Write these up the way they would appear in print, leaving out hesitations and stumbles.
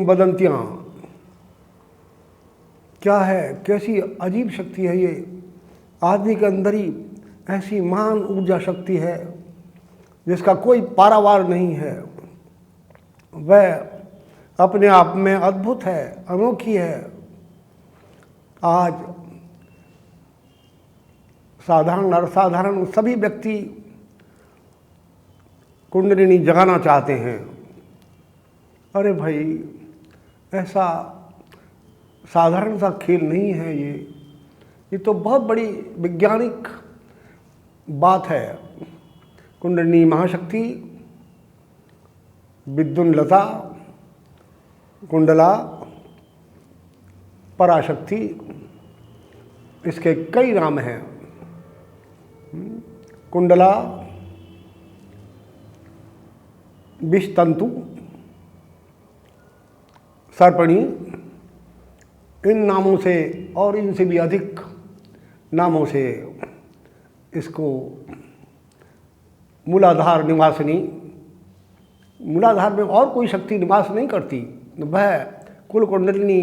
किंवदंतियाँ। क्या है, कैसी अजीब शक्ति है ये। आदमी के अंदर ही ऐसी महान ऊर्जा शक्ति है जिसका कोई पारावार नहीं है। वह अपने आप में अद्भुत है, अनोखी है। आज साधारण और असाधारण सभी व्यक्ति कुंडलिनी जगाना चाहते हैं। अरे भाई, ऐसा साधारण सा खेल नहीं है ये तो बहुत बड़ी वैज्ञानिक बात है। कुंडलिनी महाशक्ति, विद्युन्लता, कुंडला, पराशक्ति, इसके कई नाम हैं। कुंडला, विषतंतु, सर्पणी, इन नामों से और इनसे भी अधिक नामों से इसको मूलाधार निवासिनी, मूलाधार में और कोई शक्ति निवास नहीं करती। वह कुल कुंडलिनी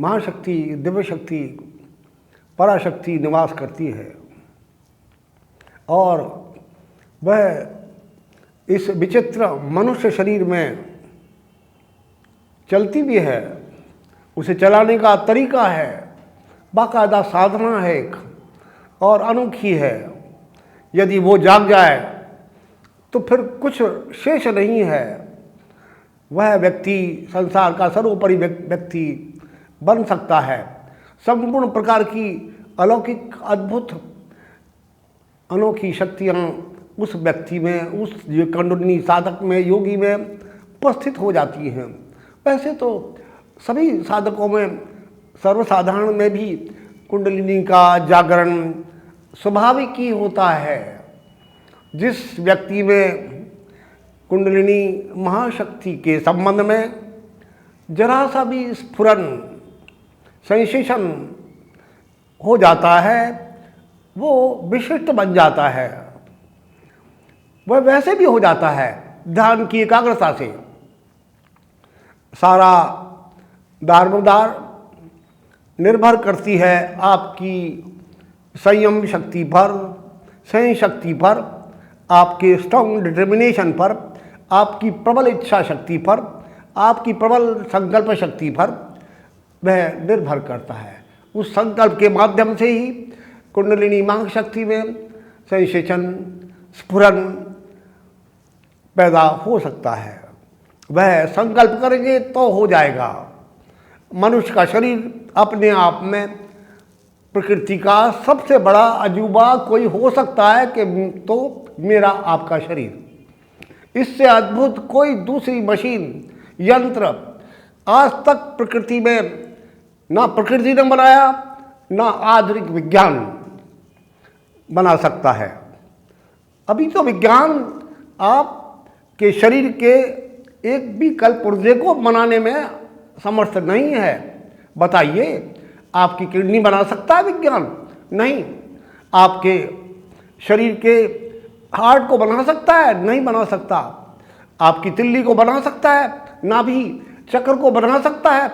महाशक्ति, दिव्य शक्ति, पराशक्ति निवास करती है और वह इस विचित्र मनुष्य शरीर में चलती भी है। उसे चलाने का तरीका है, बाकायदा साधना है एक और अनोखी है। यदि वो जाग जाए तो फिर कुछ शेष नहीं है। वह व्यक्ति संसार का सर्वोपरि व्यक्ति बन सकता है। संपूर्ण प्रकार की अलौकिक अद्भुत अनोखी शक्तियाँ उस व्यक्ति में, उस कुंडलिनी साधक में, योगी में उपस्थित हो जाती हैं। वैसे तो सभी साधकों में, सर्वसाधारण में भी कुंडलिनी का जागरण स्वाभाविक ही होता है। जिस व्यक्ति में कुंडलिनी महाशक्ति के संबंध में जरा सा भी स्फुरन, सेंसेशन हो जाता है, वो विशिष्ट बन जाता है। वह वैसे भी हो जाता है ध्यान की एकाग्रता से। सारा दारोमदार निर्भर करती है आपकी संयम शक्ति पर, सहन शक्ति पर, आपके स्ट्रॉन्ग डिटर्मिनेशन पर, आपकी प्रबल इच्छा शक्ति पर, आपकी प्रबल संकल्प शक्ति पर वह निर्भर करता है। उस संकल्प के माध्यम से ही कुंडलिनी महाशक्ति में सेंसेशन, स्फुरन पैदा हो सकता है। वह संकल्प करेंगे तो हो जाएगा। मनुष्य का शरीर अपने आप में प्रकृति का सबसे बड़ा अजूबा कोई हो सकता है कि तो मेरा आपका शरीर। इससे अद्भुत कोई दूसरी मशीन, यंत्र आज तक प्रकृति में ना प्रकृति ने बनाया, ना आधुनिक विज्ञान बना सकता है। अभी तो विज्ञान आपके शरीर के एक भी कलपुर्जे को बनाने में समर्थ नहीं है। बताइए, आपकी किडनी बना सकता है विज्ञान? नहीं। आपके शरीर के हार्ट को बना सकता है? नहीं बना सकता। आपकी तिल्ली को बना सकता है? नाभि चक्र को बना सकता है?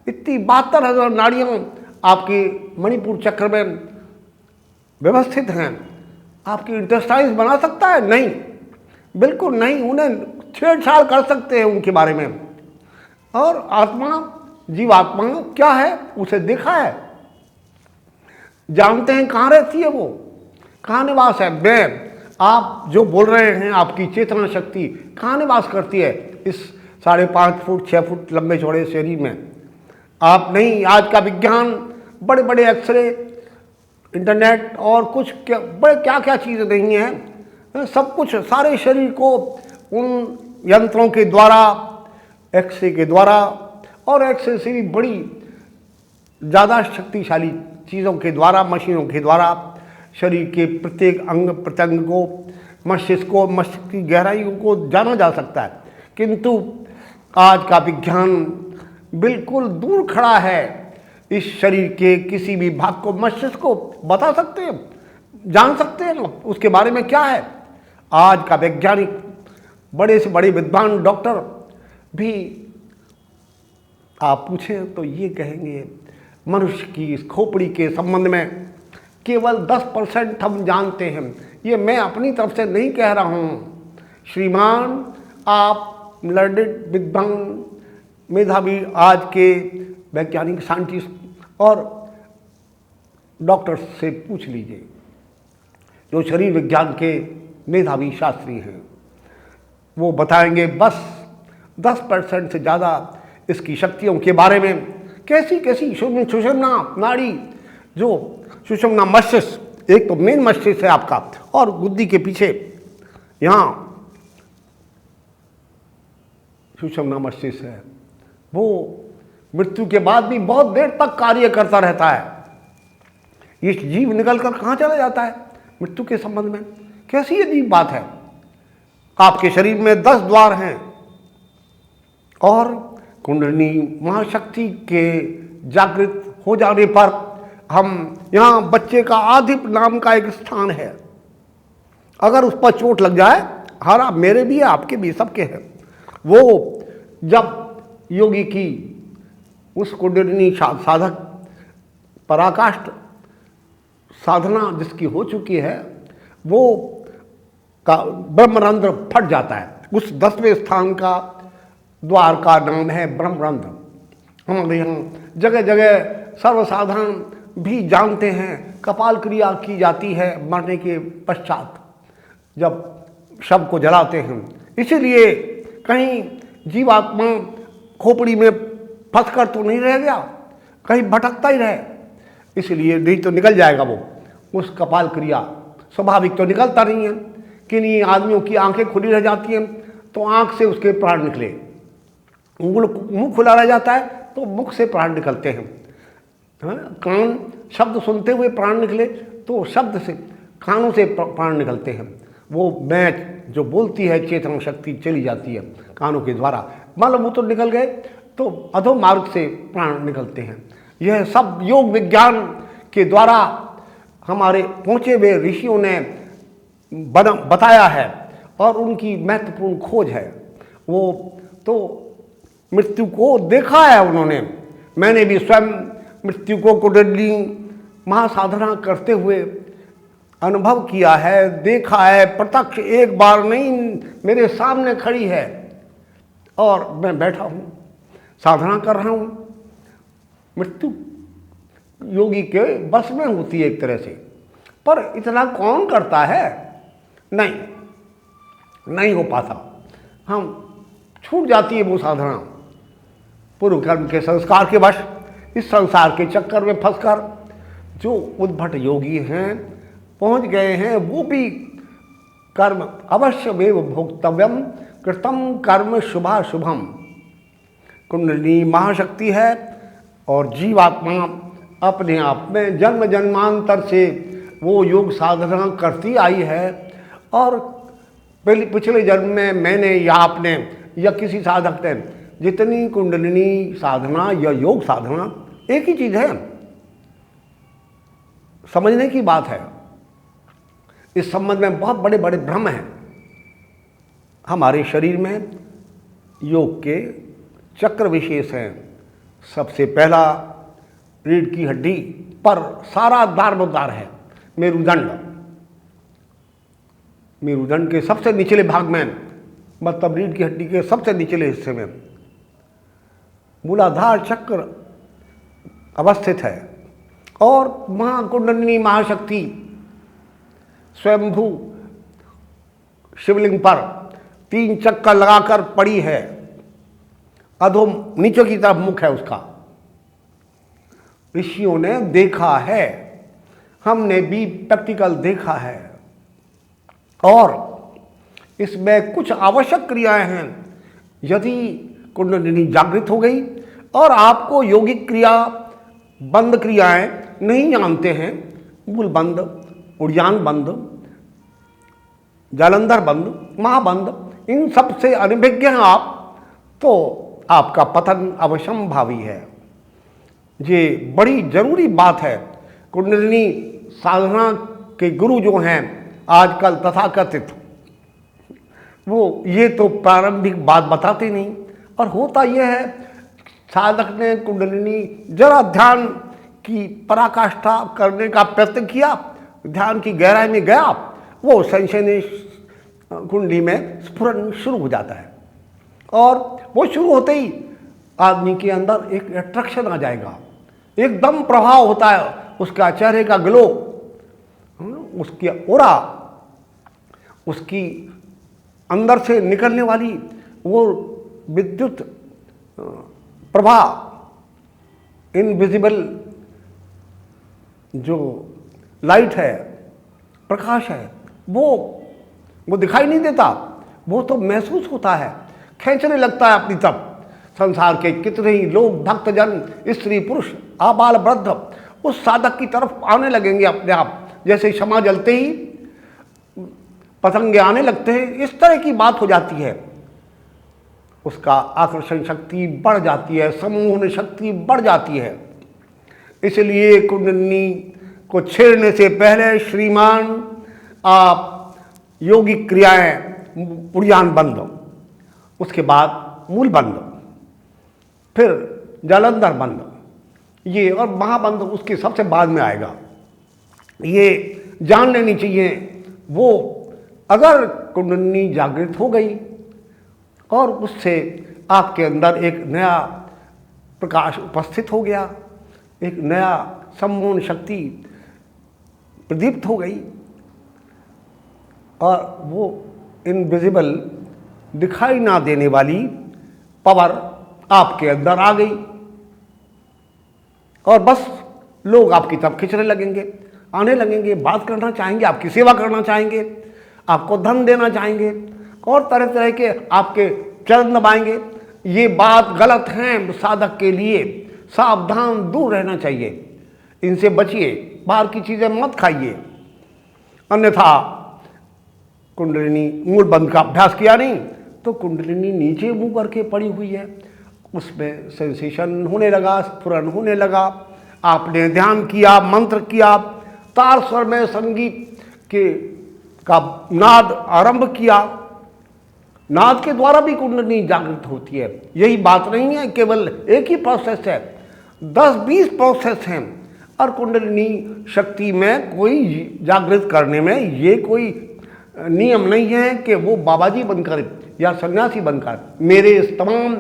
इतनी 72,000 नाड़ियाँ आपके मणिपुर चक्र में व्यवस्थित हैं। आपकी इंटेस्टाइन्स बना सकता है? नहीं, बिल्कुल नहीं। उन्हें छेड़छाड़ कर सकते हैं उनके बारे में। और आत्मा, जीवात्मा क्या है उसे देखा है, जानते हैं कहाँ रहती है, वो कहाँ निवास है। मैं, आप जो बोल रहे हैं, आपकी चेतना शक्ति कहाँ निवास करती है इस 5.5 फुट 6 फुट लंबे चौड़े शरीर में? आप नहीं। आज का विज्ञान, बड़े बड़े एक्सरे, इंटरनेट और कुछ बड़े क्या क्या चीज़ें नहीं हैं, सब कुछ सारे शरीर को उन यंत्रों के द्वारा, एक्सरे के द्वारा और एक्सरे से भी बड़ी ज़्यादा शक्तिशाली चीज़ों के द्वारा, मशीनों के द्वारा शरीर के प्रत्येक अंग प्रत्यंग को, मस्तिष्क को, मस्तिष्क की गहराइयों को जाना जा सकता है। किंतु आज का विज्ञान बिल्कुल दूर खड़ा है इस शरीर के किसी भी भाग को। मस्तिष्क को बता सकते हैं, जान सकते हैं उसके बारे में क्या है। आज का वैज्ञानिक, बड़े से बड़े विद्वान डॉक्टर भी आप पूछें तो ये कहेंगे मनुष्य की इस खोपड़ी के संबंध में केवल 10% हम जानते हैं। ये मैं अपनी तरफ से नहीं कह रहा हूँ श्रीमान, आप लर्नेड विद्वान मेधावी आज के वैज्ञानिक साइंटिस्ट और डॉक्टर से पूछ लीजिए जो शरीर विज्ञान के मेधावी शास्त्री हैं। वो बताएंगे बस 10% से ज़्यादा इसकी शक्तियों के बारे में। कैसी कैसी सुषुम्ना नाड़ी, जो सुषुम्ना मस्तिष्क, एक तो मेन मस्तिष्क है आपका और गुद्दी के पीछे यहाँ सुषुम्ना मस्तिष्क है, वो मृत्यु के बाद भी बहुत देर तक कार्य करता रहता है। ये जीव निकल कर कहाँ चला जाता है मृत्यु के संबंध में? कैसी अजीब बात है। आपके शरीर में 10 द्वार हैं और कुंडलिनी महाशक्ति के जागृत हो जाने पर हम यहाँ बच्चे का आदिप नाम का एक स्थान है, अगर उस पर चोट लग जाए, हमारा मेरे भी है आपके भी सबके है, वो जब योगी की उस कुंडलिनी साधक पराकाष्ठ साधना जिसकी हो चुकी है, वो का ब्रह्मरंध्र फट जाता है। उस 10वें स्थान का द्वार का नाम है ब्रह्मरंध्र। हमारे यहाँ जगह जगह सर्वसाधारण भी जानते हैं, कपाल क्रिया की जाती है मरने के पश्चात जब शव को जलाते हैं। इसीलिए कहीं जीवात्मा खोपड़ी में फंसकर तो नहीं रह गया, कहीं भटकता ही रहे, इसलिए नहीं तो निकल जाएगा वो। उस कपाल क्रिया स्वाभाविक तो निकलता नहीं है, किन्हीं आदमियों की आंखें खुली रह जाती हैं तो आंख से उसके प्राण निकले, मुंह खुला रह जाता है तो मुख से प्राण निकलते हैं, कान शब्द सुनते हुए प्राण निकले तो शब्द से कानों से प्राण निकलते हैं। वो मैं जो बोलती है चेतन शक्ति चली जाती है कानों के द्वारा, मान लो वो तो निकल गए तो अधो मार्ग से प्राण निकलते हैं। यह सब योग विज्ञान के द्वारा हमारे पहुँचे हुए ऋषियों ने बताया है और उनकी महत्वपूर्ण खोज है। वो तो मृत्यु को देखा है उन्होंने, मैंने भी स्वयं मृत्यु को कुंडलिनी महासाधना करते हुए अनुभव किया है, देखा है, प्रत्यक्ष एक बार नहीं मेरे सामने खड़ी है और मैं बैठा हूँ साधना कर रहा हूँ। मृत्यु योगी के बस में होती है एक तरह से, पर इतना कौन करता है? नहीं हो पाता, हम छूट जाती है वो साधना पूर्व कर्म के संस्कार के वश। इस संसार के चक्कर में फंसकर जो उद्भट योगी हैं पहुंच गए हैं, वो भी कर्म अवश्यमेव भोक्तव्यम कृतम कर्म शुभाशुभम। कुंडलिनी महाशक्ति है और जीवात्मा अपने आप में जन्म जन्मांतर से वो योग साधना करती आई है और पिछले जन्म में मैंने या आपने या किसी साधक ने जितनी कुंडलिनी साधना या योग साधना एक ही चीज़ है, समझने की बात है। इस संबंध में बहुत बड़े बड़े भ्रम हैं। हमारे शरीर में योग के चक्र विशेष हैं। सबसे पहला रीढ़ की हड्डी पर सारा दारोमदार है मेरुदंड। मेरुदंड के सबसे निचले भाग में, मतलब रीढ़ की हड्डी के सबसे निचले हिस्से में मूलाधार चक्र अवस्थित है और महाकुंडलिनी महाशक्ति स्वयंभू शिवलिंग पर 3 चक्कर लगाकर पड़ी है। अधो नीचे की तरफ मुख है उसका। ऋषियों ने देखा है, हमने भी प्रैक्टिकल देखा है और इसमें कुछ आवश्यक क्रियाएं हैं। यदि कुंडलिनी जागृत हो गई और आपको यौगिक क्रिया बंद क्रियाएं नहीं जानते हैं, मूल बंद, उड़ान बंद, जालंधर बंद, महाबंद, इन सब से अनभिज्ञ हैं आप, तो आपका पतन अवश्यंभावी है। ये बड़ी जरूरी बात है। कुंडलिनी साधना के गुरु जो हैं आजकल तथाकथित, वो ये तो प्रारंभिक बात बताते नहीं और होता यह है साधक ने कुंडलिनी जरा ध्यान की पराकाष्ठा करने का प्रयत्न किया, ध्यान की गहराई में गया, वो संशय कुंडली में स्फुरन शुरू हो जाता है। और वो शुरू होते ही आदमी के अंदर एक अट्रैक्शन आ जाएगा, एकदम प्रभाव होता है, उसका चेहरे का ग्लो, उसकी ओरा, उसकी अंदर से निकलने वाली वो विद्युत प्रभा, इनविजिबल जो लाइट है, प्रकाश है, वो दिखाई नहीं देता, वो तो महसूस होता है, खींचने लगता है अपनी तरफ। संसार के कितने ही लोग, भक्तजन, स्त्री पुरुष, आबाल वृद्ध उस साधक की तरफ आने लगेंगे अपने आप, जैसे क्षमा जलते ही पतंगे आने लगते हैं, इस तरह की बात हो जाती है। उसका आकर्षण शक्ति बढ़ जाती है, सम्मोहन शक्ति बढ़ जाती है। इसलिए कुंडलिनी को छेड़ने से पहले श्रीमान आप योगिक क्रियाएं पुड़ियान बंद, उसके बाद मूल बंद, फिर जालंधर बंद, ये और महाबंद उसके सबसे बाद में आएगा। ये जान लेनी चाहिए। वो अगर कुंडलिनी जागृत हो गई और उससे आपके अंदर एक नया प्रकाश उपस्थित हो गया, एक नया सम्मोहन शक्ति प्रदीप्त हो गई और वो इनविजिबल दिखाई ना देने वाली पावर आपके अंदर आ गई और बस लोग आपकी तरफ खिंचने लगेंगे, आने लगेंगे, बात करना चाहेंगे, आपकी सेवा करना चाहेंगे, आपको धन देना चाहेंगे और तरह तरह के आपके चरण दबाएंगे। ये बात गलत है, साधक के लिए सावधान, दूर रहना चाहिए, इनसे बचिए, बाहर की चीज़ें मत खाइए। अन्यथा कुंडलिनी मूल बंद का अभ्यास किया नहीं तो कुंडलिनी नीचे मुंह करके पड़ी हुई है, उसमें सेंसेशन होने लगा, स्फुरन होने लगा, आपने ध्यान किया, मंत्र किया, तार स्वर में संगीत के का नाद आरंभ किया, नाद के द्वारा भी कुंडलिनी जागृत होती है। यही बात नहीं है केवल एक ही प्रोसेस है, 10-20 प्रोसेस हैं। और कुंडलिनी शक्ति में कोई जागृत करने में ये कोई नियम नहीं है कि वो बाबाजी बनकर या सन्यासी बनकर। मेरे तमाम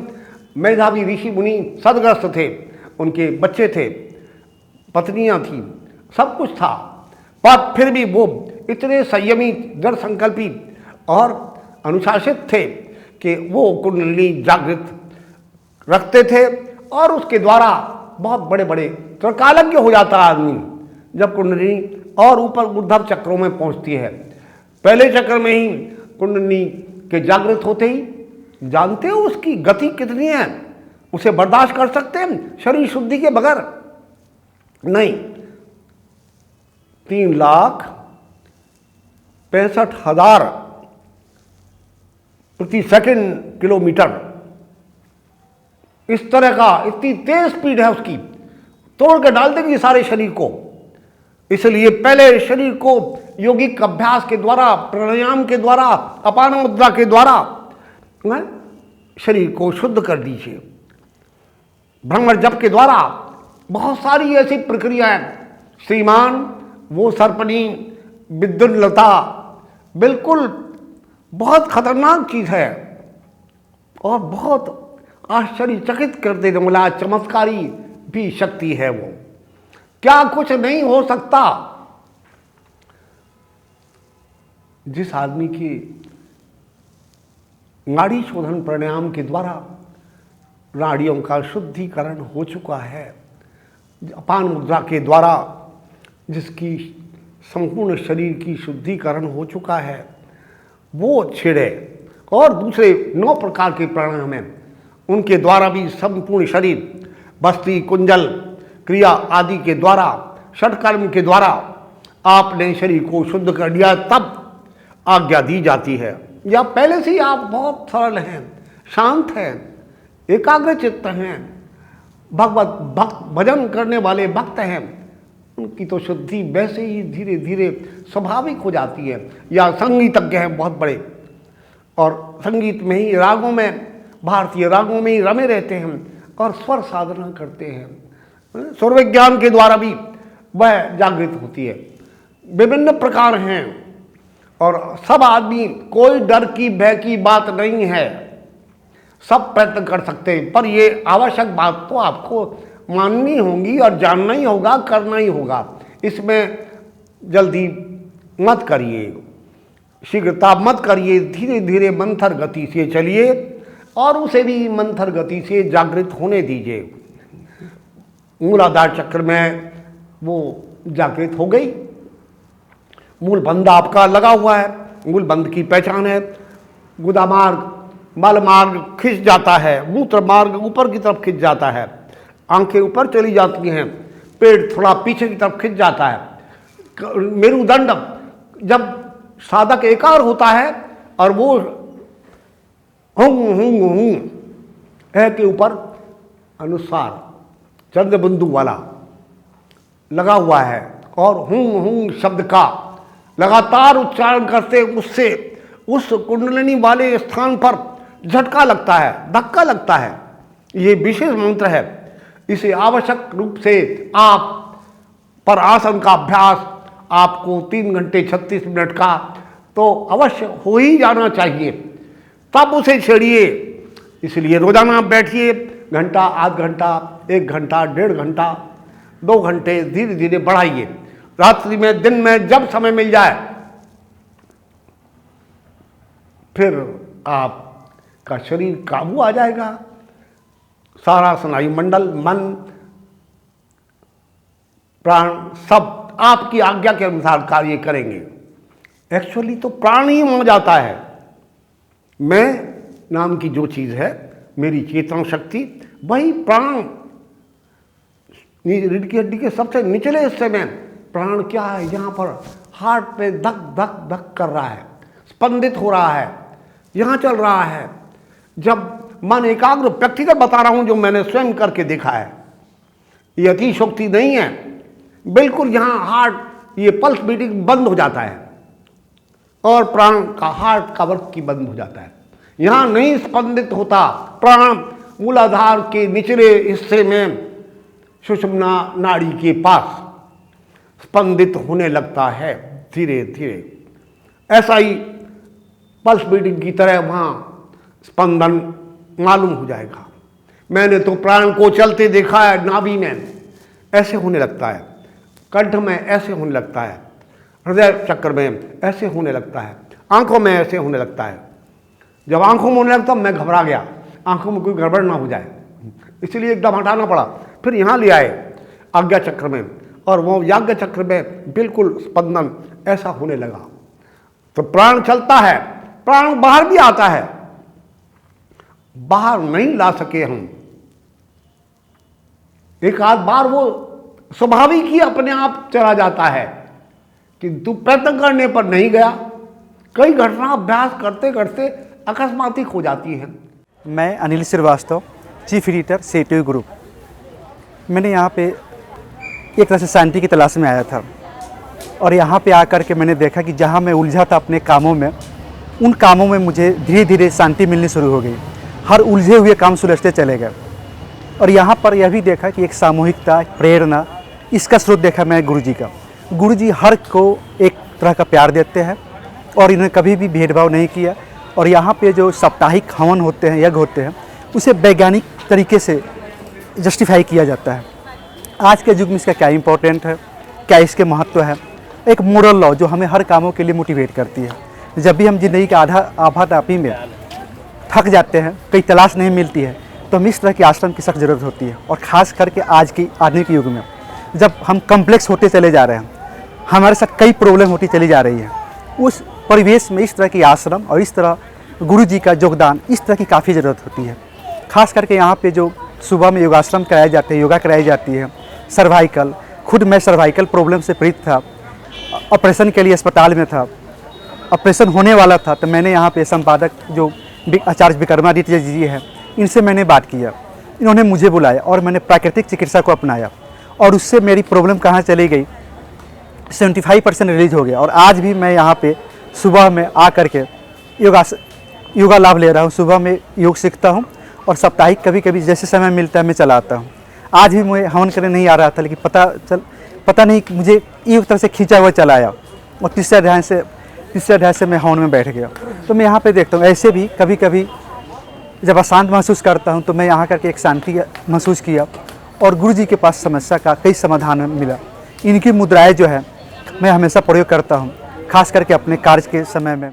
मेधावी ऋषि मुनि सदग्रस्त थे, उनके बच्चे थे, पत्नियां थी, सब कुछ था, पर फिर भी वो इतने संयमी, दृढ़ संकल्पी और अनुशासित थे कि वो कुंडलिनी जागृत रखते थे और उसके द्वारा बहुत बड़े बड़े त्रिकालज्ञ हो जाता है आदमी जब कुंडलिनी और ऊपर ऊर्ध्व चक्रों में पहुंचती है। पहले चक्र में ही कुंडलिनी के जागृत होते ही जानते हो उसकी गति कितनी है, उसे बर्दाश्त कर सकते हैं शरीर शुद्धि के बगैर? नहीं, 3,65,000 प्रति सेकंड किलोमीटर, इस तरह का, इतनी तेज स्पीड है उसकी, तोड़ के डाल देगी सारे शरीर को। इसलिए पहले शरीर को योगिक अभ्यास के द्वारा, प्राणायाम के द्वारा, अपान मुद्रा के द्वारा शरीर को शुद्ध कर दीजिए। भ्रमर जप के द्वारा बहुत सारी ऐसी प्रक्रियाएं, श्रीमान वो सर्पनी विद्युल्लता बिल्कुल बहुत खतरनाक चीज है और बहुत आश्चर्यचकित कर देने वाला चमत्कारी भी शक्ति है। वो क्या कुछ नहीं हो सकता। जिस आदमी की नाड़ी शोधन प्राणायाम के द्वारा नाड़ियों का शुद्धिकरण हो चुका है, अपान मुद्रा के द्वारा जिसकी संपूर्ण शरीर की शुद्धिकरण हो चुका है, वो छेड़े। और दूसरे 9 प्रकार के प्राणायाम हैं, उनके द्वारा भी संपूर्ण शरीर बस्ती कुंजल क्रिया आदि के द्वारा, षटकर्म के द्वारा आपने शरीर को शुद्ध कर दिया, तब आज्ञा दी जाती है। या पहले से ही आप बहुत सरल हैं, शांत हैं, एकाग्र चित्त हैं, भगवत भक्त भजन करने वाले भक्त हैं, उनकी तो शुद्धि वैसे ही धीरे धीरे स्वाभाविक हो जाती है। या संगीतज्ञ हैं बहुत बड़े और संगीत में ही, रागों में, भारतीय रागों में ही रमे रहते हैं, और स्वर साधना करते हैं। स्वर विज्ञान के द्वारा भी वह जागृत होती है। विभिन्न प्रकार हैं और सब आदमी, कोई डर की भय की बात नहीं है, सब प्रयत्न कर सकते हैं। पर ये आवश्यक बात तो आपको माननी होगी और जानना ही होगा, करना ही होगा। इसमें जल्दी मत करिए, शीघ्रता मत करिए, धीरे धीरे मंथर गति से चलिए और उसे भी मंथर गति से जागृत होने दीजिए। मूलाधार चक्र में वो जागृत हो गई। मूल बंध आपका लगा हुआ है। मूल बंध की पहचान है, गुदा मार्ग, मल मार्ग खिंच जाता है, मूत्र मार्ग ऊपर की तरफ खिंच जाता है, आंखें ऊपर चली जाती हैं, पेट थोड़ा पीछे की तरफ खिंच जाता है। मेरुदंड जब साधक एकार होता है और वो हुं है के ऊपर अनुसार चंद्र बिंदु वाला लगा हुआ है और हुं शब्द का लगातार उच्चारण करते उससे उस कुंडलिनी वाले स्थान पर झटका लगता है, धक्का लगता है। ये विशेष मंत्र है। इसे आवश्यक रूप से आप पर आसन का अभ्यास आपको 3 घंटे 36 मिनट का तो अवश्य हो ही जाना चाहिए, तब उसे छेड़िए। इसलिए रोजाना बैठिए, घंटा, आध घंटा, 1 घंटा, 1.5 घंटा, 2 घंटे, धीरे धीरे बढ़ाइए। रात्रि में, दिन में, जब समय मिल जाए, फिर आपका शरीर काबू आ जाएगा। सारा स्नायु मंडल, मन, प्राण सब आपकी आज्ञा के अनुसार कार्य करेंगे। एक्चुअली तो प्राण ही हो जाता है। मैं नाम की जो चीज़ है, मेरी चेतन शक्ति, वही प्राण, रीढ़ की हड्डी के सबसे निचले हिस्से में प्राण क्या है, यहाँ पर हार्ट पे धक धक धक कर रहा है, स्पंदित हो रहा है, यहाँ चल रहा है। जब मन एकाग्र, व्यक्तिगत बता रहा हूँ जो मैंने स्वयं करके देखा है, ये अतिशोक्ति नहीं है, बिल्कुल यहाँ हार्ट, ये पल्स बीटिंग बंद हो जाता है और प्राण का, हार्ट का वर्क की बंद हो जाता है। यहाँ नहीं स्पंदित होता प्राण, मूलाधार के निचले हिस्से में सुषुम्ना नाड़ी के पास स्पंदित होने लगता है धीरे धीरे। ऐसा ही पल्स बीटिंग की तरह वहाँ स्पंदन मालूम हो जाएगा। मैंने तो प्राण को चलते देखा है, नाभि में ऐसे होने लगता है, कंठ में ऐसे होने लगता है, हृदय चक्र में ऐसे होने लगता है, आंखों में ऐसे होने लगता है। जब आंखों में होने लगता मैं घबरा गया, आंखों में कोई गड़बड़ ना हो जाए, इसलिए एकदम हटाना पड़ा। फिर यहाँ ले आए आज्ञा चक्र में, और वो याज्ञ चक्र में बिल्कुल स्पंदन ऐसा होने लगा। तो प्राण चलता है, प्राण बाहर भी आता है, बाहर नहीं ला सके हम। एक आध बार वो स्वाभाविक ही अपने आप चला जाता है, किंतु प्रयत्न करने पर नहीं गया। कई घटना अभ्यास करते करते अकस्मात हो जाती है। मैं अनिल श्रीवास्तव, चीफ एडिटर सेटिव ग्रुप। मैंने यहाँ पे एक तरह से शांति की तलाश में आया था और यहाँ पे आकर के मैंने देखा कि जहाँ मैं उलझा था अपने कामों में, उन कामों में मुझे धीरे धीरे शांति मिलनी शुरू हो गई। हर उलझे हुए काम सुलझते चले गए। और यहाँ पर यह भी देखा कि एक सामूहिकता, प्रेरणा, इसका स्रोत देखा मैं गुरुजी का। गुरुजी हर को एक तरह का प्यार देते हैं और इन्होंने कभी भी भेदभाव नहीं किया। और यहाँ पे जो साप्ताहिक हवन होते हैं, यज्ञ होते हैं, उसे वैज्ञानिक तरीके से जस्टिफाई किया जाता है। आज के युग में इसका क्या इम्पोर्टेंट है, क्या इसके महत्व है, एक मोरल लॉ जो हमें हर कामों के लिए मोटिवेट करती है। जब भी हम जिंदगी के आभातापी में थक जाते हैं, कहीं तलाश नहीं मिलती है, तो हमें इस तरह के आश्रम की सख्त ज़रूरत होती है। और ख़ास करके आज की आधुनिक युग में जब हम कम्प्लेक्स होते चले जा रहे हैं, हमारे साथ कई प्रॉब्लम होती चली जा रही है, उस परिवेश में इस तरह की आश्रम और इस तरह गुरु जी का योगदान, इस तरह की काफ़ी ज़रूरत होती है। ख़ास करके यहाँ पे जो सुबह में योगाश्रम कराए जाते हैं, योगा कराई जाती है, सर्वाइकल, खुद मैं सर्वाइकल प्रॉब्लम से पीड़ित था, ऑपरेशन के लिए अस्पताल में था, ऑपरेशन होने वाला था, तो मैंने यहाँ पे संपादक जो आचार्य विक्रमादित्य जी हैं, इनसे मैंने बात किया, इन्होंने मुझे बुलाया और मैंने प्राकृतिक चिकित्सा को अपनाया और उससे मेरी प्रॉब्लम कहाँ चली गई, 75% रिलीज हो गया। और आज भी मैं यहाँ पे सुबह में आ कर के योगा लाभ ले रहा हूँ। सुबह में योग सीखता हूँ और साप्ताहिक कभी कभी जैसे समय मिलता है मैं चलाता हूँ। आज भी मुझे हवन करने नहीं आ रहा था, लेकिन पता नहीं मुझे एक तरह से खींचा हुआ चलाया और तीसरे अध्याय से मैं हवन में बैठ गया। तो मैं यहाँ पे देखता हूँ ऐसे भी कभी कभी जब अशांत महसूस करता हूँ तो मैं यहाँ करके एक शांति महसूस किया और गुरु जी के पास समस्या का कई समाधान मिला। इनकी मुद्राएं जो है मैं हमेशा प्रयोग करता हूँ, खास करके अपने कार्य के समय में।